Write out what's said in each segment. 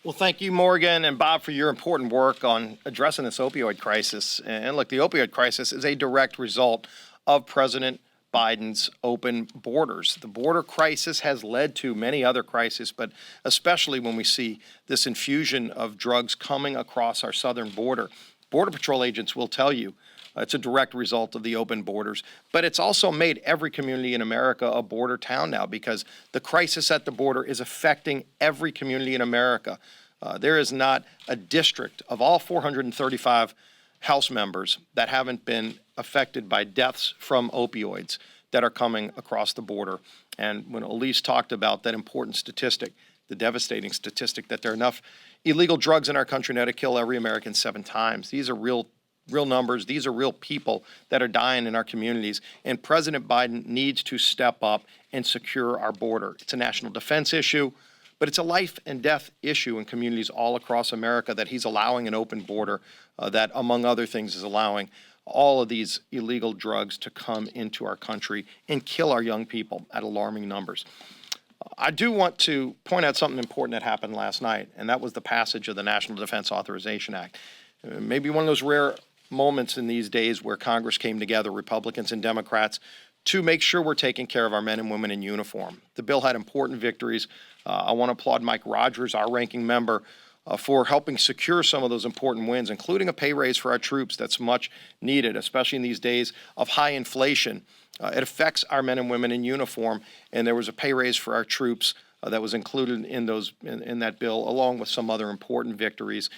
Well, thank you, Morgan and Bob, for your important work on addressing this opioid crisis. And look, the opioid crisis is a direct result of President Biden's open borders. The border crisis has led to many other crises, but especially when we see this infusion of drugs coming across our southern border. Border Patrol agents will tell you it's a direct result of the open borders, but it's also made every community in America a border town now because the crisis at the border is affecting every community in America. There is not a district of all 435 House members that haven't been affected by deaths from opioids that are coming across the border. And when Elise talked about that important statistic, the devastating statistic that there are enough illegal drugs in our country now to kill every American 7 times, these are real numbers. These are real people that are dying in our communities. And President Biden needs to step up and secure our border. It's a national defense issue, but it's a life and death issue in communities all across America that he's allowing an open border that, among other things, is allowing all of these illegal drugs to come into our country and kill our young people at alarming numbers. I do want to point out something important that happened last night, and that was the passage of the National Defense Authorization Act. Maybe one of those rare moments in these days where Congress came together, Republicans and Democrats, to make sure we're taking care of our men and women in uniform. The bill had important victories. I want to applaud Mike Rogers, our ranking member, for helping secure some of those important wins, including a pay raise for our troops that's much needed, especially in these days of high inflation. It affects our men and women in uniform, and there was a pay raise for our troops that was included in that bill, along with some other important victories.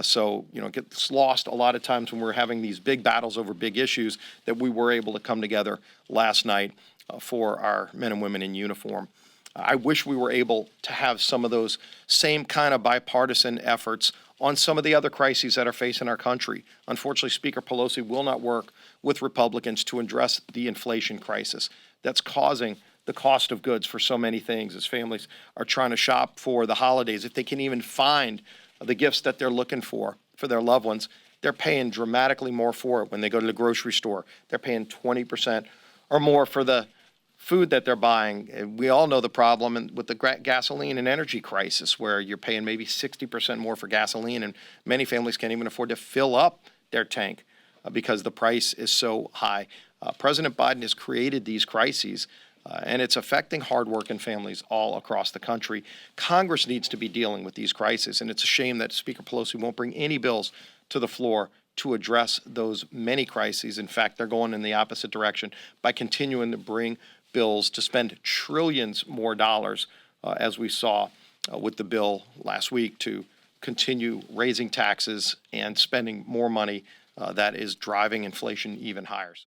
So, it gets lost a lot of times when we're having these big battles over big issues that we were able to come together last night for our men and women in uniform. I wish we were able to have some of those same kind of bipartisan efforts on some of the other crises that are facing our country. Unfortunately, Speaker Pelosi will not work with Republicans to address the inflation crisis that's causing the cost of goods for so many things as families are trying to shop for the holidays. If they can even find the gifts that they're looking for their loved ones, they're paying dramatically more for it when they go to the grocery store. They're paying 20% or more for the food that they're buying. We all know the problem with the gasoline and energy crisis, where you're paying maybe 60% more for gasoline, and many families can't even afford to fill up their tank because the price is so high. President Biden has created these crises, and it's affecting hardworking families all across the country. Congress needs to be dealing with these crises, and it's a shame that Speaker Pelosi won't bring any bills to the floor to address those many crises. In fact, they're going in the opposite direction by continuing to bring bills to spend trillions more dollars, as we saw with the bill last week, to continue raising taxes and spending more money that is driving inflation even higher.